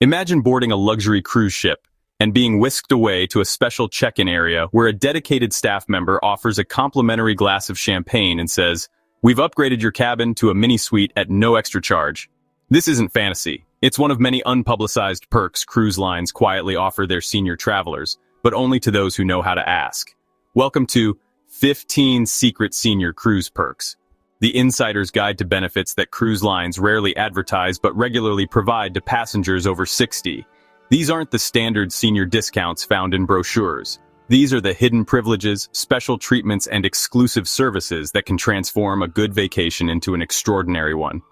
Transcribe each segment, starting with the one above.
Imagine boarding a luxury cruise ship and being whisked away to a special check-in area where a dedicated staff member offers a complimentary glass of champagne and says, "We've upgraded your cabin to a mini suite at no extra charge." This isn't fantasy. It's one of many unpublicized perks cruise lines quietly offer their senior travelers, but only to those who know how to ask. Welcome to 15 Secret Senior Cruise Perks, the insider's guide to benefits that cruise lines rarely advertise but regularly provide to passengers over 60. These aren't the standard senior discounts found in brochures. These are the hidden privileges, special treatments, and exclusive services that can transform a good vacation into an extraordinary one.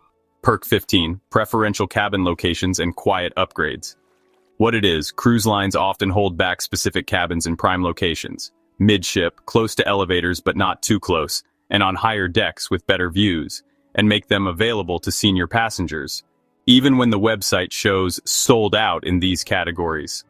Perk 15, preferential cabin locations and quiet upgrades. What it is, cruise lines often hold back specific cabins in prime locations, midship, close to elevators but not too close, and on higher decks with better views, and make them available to senior passengers, even when the website shows sold out in these categories.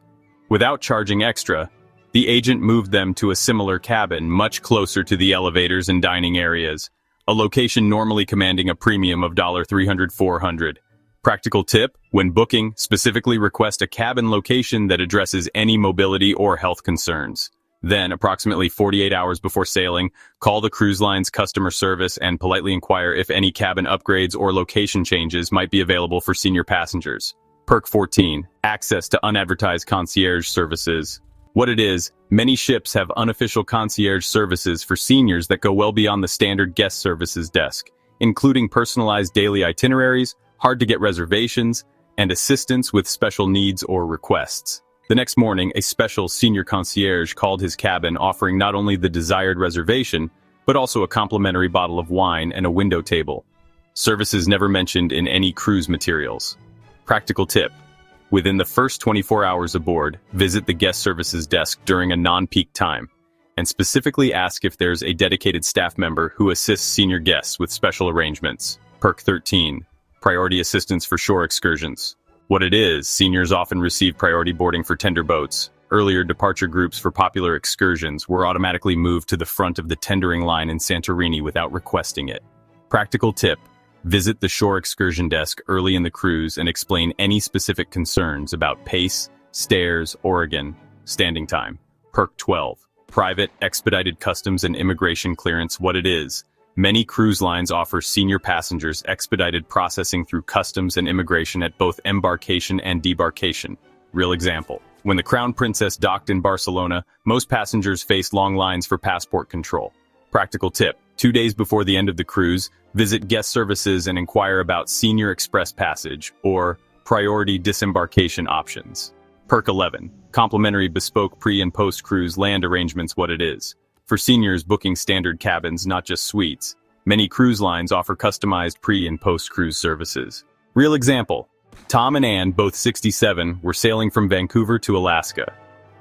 Without charging extra, the agent moved them to a similar cabin much closer to the elevators and dining areas, a location normally commanding a premium of $300-400. Practical tip: when booking, specifically request a cabin location that addresses any mobility or health concerns. Then, approximately 48 hours before sailing, call the cruise line's customer service and politely inquire if any cabin upgrades or location changes might be available for senior passengers. Perk 14, access to unadvertised concierge services. What it is, many ships have unofficial concierge services for seniors that go well beyond the standard guest services desk, including personalized daily itineraries, hard-to-get reservations, and assistance with special needs or requests. The next morning, a special senior concierge called his cabin offering not only the desired reservation, but also a complimentary bottle of wine and a window table. Services never mentioned in any cruise materials. Practical tip: within the first 24 hours aboard, visit the guest services desk during a non-peak time, and specifically ask if there's a dedicated staff member who assists senior guests with special arrangements. Perk 13, priority assistance for shore excursions. What it is, seniors often receive priority boarding for tender boats. Earlier departure groups for popular excursions were automatically moved to the front of the tendering line in Santorini without requesting it. Practical tip: visit the shore excursion desk early in the cruise and explain any specific concerns about pace, stairs, Oregon, standing time. Perk 12, private, expedited customs and immigration clearance. What it is, many cruise lines offer senior passengers expedited processing through customs and immigration at both embarkation and debarkation. Real example: when the Crown Princess docked in Barcelona, most passengers faced long lines for passport control. Practical tip: 2 days before the end of the cruise, visit guest services and inquire about senior express passage or priority disembarkation options. Perk 11, complimentary bespoke pre- and post-cruise land arrangements. What it is, for seniors booking standard cabins, not just suites, many cruise lines offer customized pre- and post-cruise services. Real example: Tom and Ann, both 67, were sailing from Vancouver to Alaska.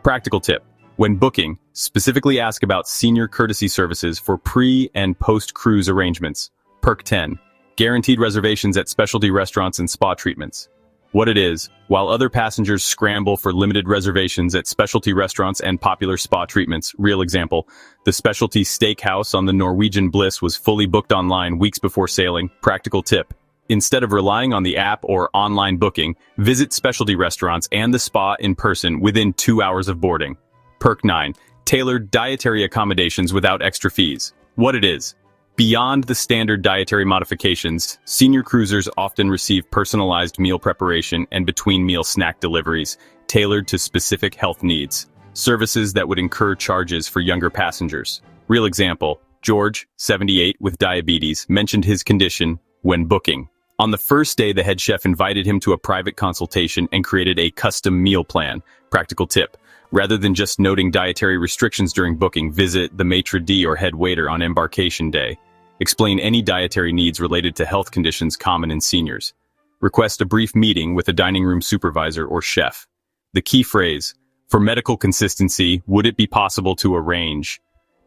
Practical tip: when booking, specifically ask about senior courtesy services for pre- and post-cruise arrangements. Perk 10, guaranteed reservations at specialty restaurants and spa treatments. What it is, while other passengers scramble for limited reservations at specialty restaurants and popular spa treatments. Real example: the specialty steakhouse on the Norwegian Bliss was fully booked online weeks before sailing. Practical tip: instead of relying on the app or online booking, visit specialty restaurants and the spa in person within 2 hours of boarding. Perk 9, tailored dietary accommodations without extra fees. What it is, beyond the standard dietary modifications, senior cruisers often receive personalized meal preparation and between-meal snack deliveries, tailored to specific health needs. Services that would incur charges for younger passengers. Real example: George, 78, with diabetes, mentioned his condition when booking. On the first day, the head chef invited him to a private consultation and created a custom meal plan. Practical tip: rather than just noting dietary restrictions during booking, visit the maitre d' or head waiter on embarkation day. Explain any dietary needs related to health conditions common in seniors. Request a brief meeting with a dining room supervisor or chef. The key phrase: for medical consistency, would it be possible to arrange,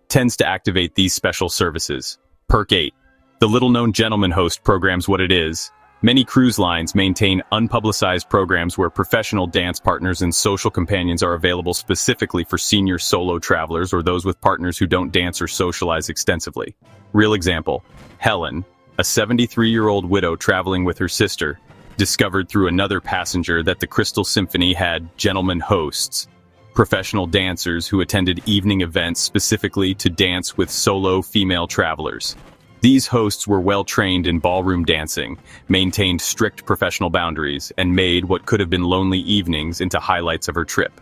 tends to activate these special services. Perk 8, the little-known gentleman host programs. What it is, many cruise lines maintain unpublicized programs where professional dance partners and social companions are available specifically for senior solo travelers or those with partners who don't dance or socialize extensively. Real example: Helen, a 73-year-old widow traveling with her sister, discovered through another passenger that the Crystal Symphony had gentlemen hosts, professional dancers who attended evening events specifically to dance with solo female travelers. These hosts were well trained in ballroom dancing, maintained strict professional boundaries, and made what could have been lonely evenings into highlights of her trip.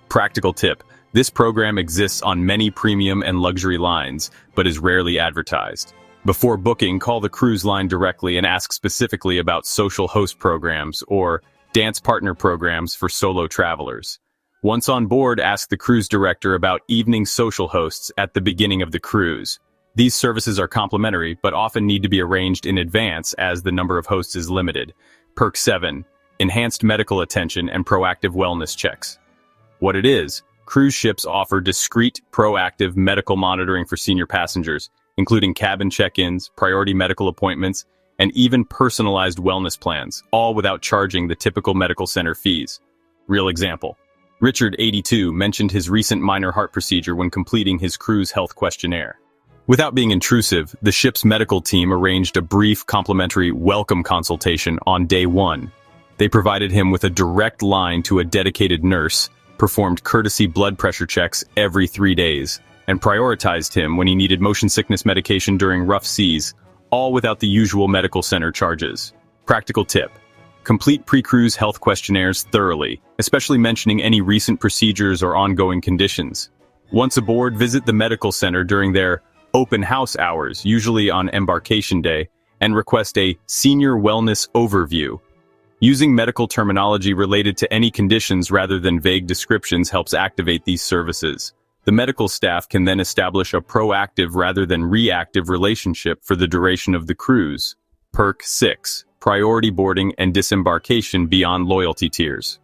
Practical tip: this program exists on many premium and luxury lines, but is rarely advertised. Before booking, call the cruise line directly and ask specifically about social host programs or dance partner programs for solo travelers. Once on board, ask the cruise director about evening social hosts at the beginning of the cruise. These services are complimentary, but often need to be arranged in advance as the number of hosts is limited. Perk 7. Enhanced medical attention and proactive wellness checks. What it is: cruise ships offer discreet, proactive medical monitoring for senior passengers, including cabin check-ins, priority medical appointments, and even personalized wellness plans, all without charging the typical medical center fees. Real example: Richard, 82, mentioned his recent minor heart procedure when completing his cruise health questionnaire. Without being intrusive, the ship's medical team arranged a brief complimentary welcome consultation on day 1. They provided him with a direct line to a dedicated nurse, performed courtesy blood pressure checks every 3 days, and prioritized him when he needed motion sickness medication during rough seas, all without the usual medical center charges. Practical tip: complete pre-cruise health questionnaires thoroughly, especially mentioning any recent procedures or ongoing conditions. Once aboard, visit the medical center during their open house hours, usually on embarkation day, and request a senior wellness overview. Using medical terminology related to any conditions rather than vague descriptions helps activate these services. The medical staff can then establish a proactive rather than reactive relationship for the duration of the cruise. Perk 6. Priority boarding and disembarkation beyond loyalty tiers.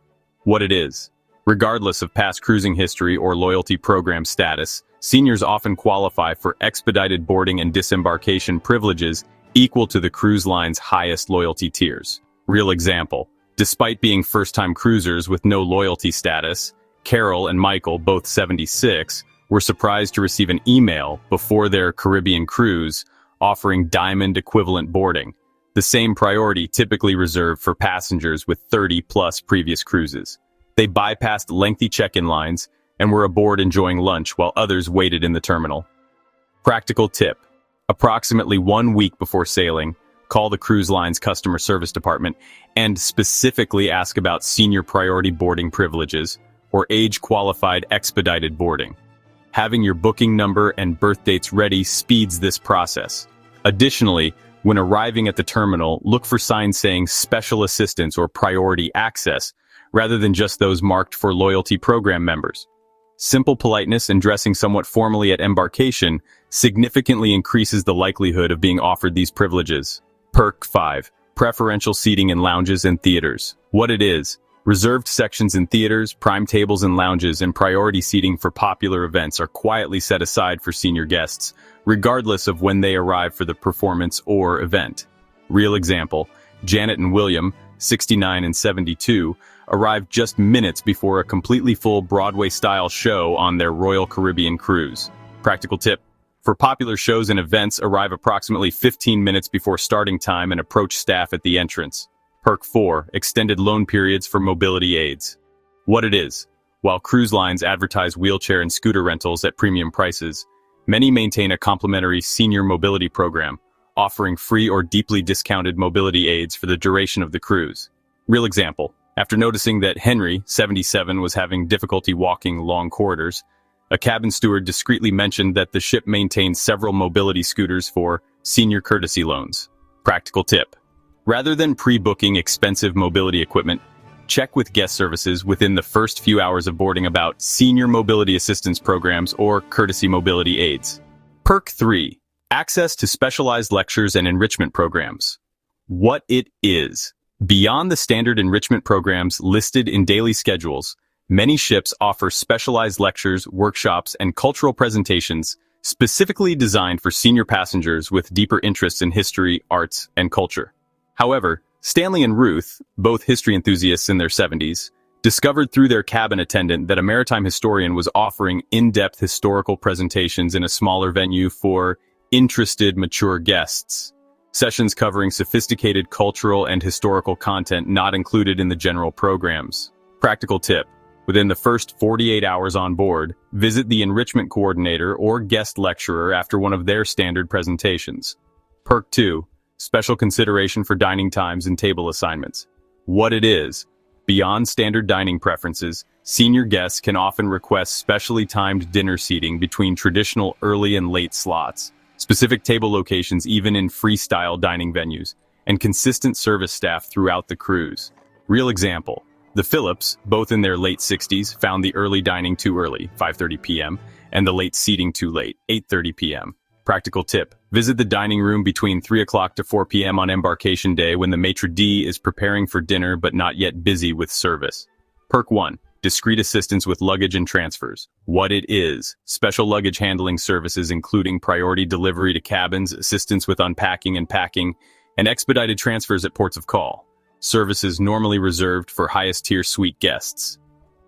What it is: regardless of past cruising history or loyalty program status, seniors often qualify for expedited boarding and disembarkation privileges equal to the cruise line's highest loyalty tiers. Real example: despite being first-time cruisers with no loyalty status, Carol and Michael, both 76, were surprised to receive an email before their Caribbean cruise offering diamond equivalent boarding, the same priority typically reserved for passengers with 30-plus previous cruises. They bypassed lengthy check-in lines and were aboard enjoying lunch while others waited in the terminal. Practical tip: approximately 1 week before sailing, call the cruise line's customer service department and specifically ask about senior priority boarding privileges or age-qualified expedited boarding. Having your booking number and birth dates ready speeds this process. Additionally, when arriving at the terminal, look for signs saying special assistance or priority access, rather than just those marked for loyalty program members. Simple politeness and dressing somewhat formally at embarkation significantly increases the likelihood of being offered these privileges. Perk 5. Preferential seating in lounges and theaters. What it is: reserved sections in theaters, prime tables in lounges, and priority seating for popular events are quietly set aside for senior guests, regardless of when they arrive for the performance or event. Real example: Janet and William, 69 and 72, arrived just minutes before a completely full Broadway-style show on their Royal Caribbean cruise. Practical tip: for popular shows and events, arrive approximately 15 minutes before starting time and approach staff at the entrance. Perk 4. Extended loan periods for mobility aids. What it is: while cruise lines advertise wheelchair and scooter rentals at premium prices, many maintain a complimentary senior mobility program, offering free or deeply discounted mobility aids for the duration of the cruise. Real example: after noticing that Henry, 77, was having difficulty walking long corridors, a cabin steward discreetly mentioned that the ship maintained several mobility scooters for senior courtesy loans. Practical tip: rather than pre-booking expensive mobility equipment, check with guest services within the first few hours of boarding about senior mobility assistance programs or courtesy mobility aids. Perk 3. Access to specialized lectures and enrichment programs. What it is: beyond the standard enrichment programs listed in daily schedules, many ships offer specialized lectures, workshops, and cultural presentations specifically designed for senior passengers with deeper interests in history, arts, and culture. However, Stanley and Ruth, both history enthusiasts in their 70s, discovered through their cabin attendant that a maritime historian was offering in-depth historical presentations in a smaller venue for interested, mature guests. Sessions covering sophisticated cultural and historical content not included in the general programs. Practical tip. Within the first 48 hours on board, visit the enrichment coordinator or guest lecturer after one of their standard presentations. Perk 2. Special consideration for dining times and table assignments. What it is. Beyond standard dining preferences, senior guests can often request specially timed dinner seating between traditional early and late slots, specific table locations even in freestyle dining venues, and consistent service staff throughout the cruise. Real example. The Phillips, both in their late 60s, found the early dining too early, 5:30 p.m., and the late seating too late, 8:30 p.m. Practical tip. Visit the dining room between 3 o'clock to 4 p.m. on embarkation day when the maitre d' is preparing for dinner but not yet busy with service. Perk 1. Discreet assistance with luggage and transfers. What it is. Special luggage handling services including priority delivery to cabins, assistance with unpacking and packing, and expedited transfers at ports of call. Services normally reserved for highest-tier suite guests.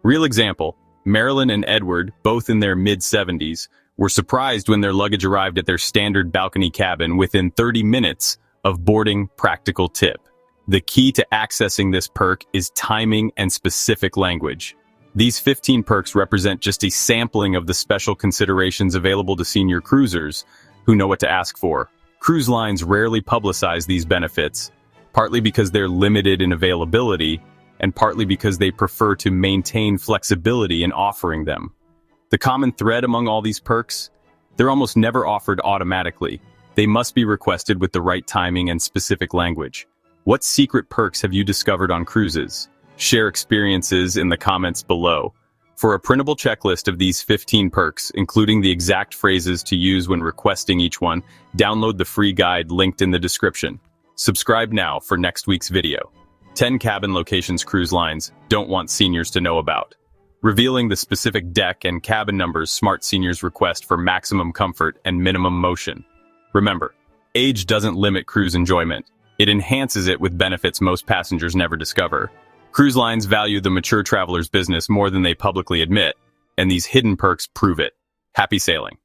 Real example. Marilyn and Edward, both in their mid-70s, were surprised when their luggage arrived at their standard balcony cabin within 30 minutes of boarding. Practical tip. The key to accessing this perk is timing and specific language. These 15 perks represent just a sampling of the special considerations available to senior cruisers who know what to ask for. Cruise lines rarely publicize these benefits, partly because they're limited in availability, and partly because they prefer to maintain flexibility in offering them. The common thread among all these perks? They're almost never offered automatically. They must be requested with the right timing and specific language. What secret perks have you discovered on cruises? Share experiences in the comments below. For a printable checklist of these 15 perks, including the exact phrases to use when requesting each one, download the free guide linked in the description. Subscribe now for next week's video. 10 cabin locations cruise lines don't want seniors to know about. Revealing the specific deck and cabin numbers smart seniors request for maximum comfort and minimum motion. Remember, age doesn't limit cruise enjoyment. It enhances it with benefits most passengers never discover. Cruise lines value the mature traveler's business more than they publicly admit, and these hidden perks prove it. Happy sailing.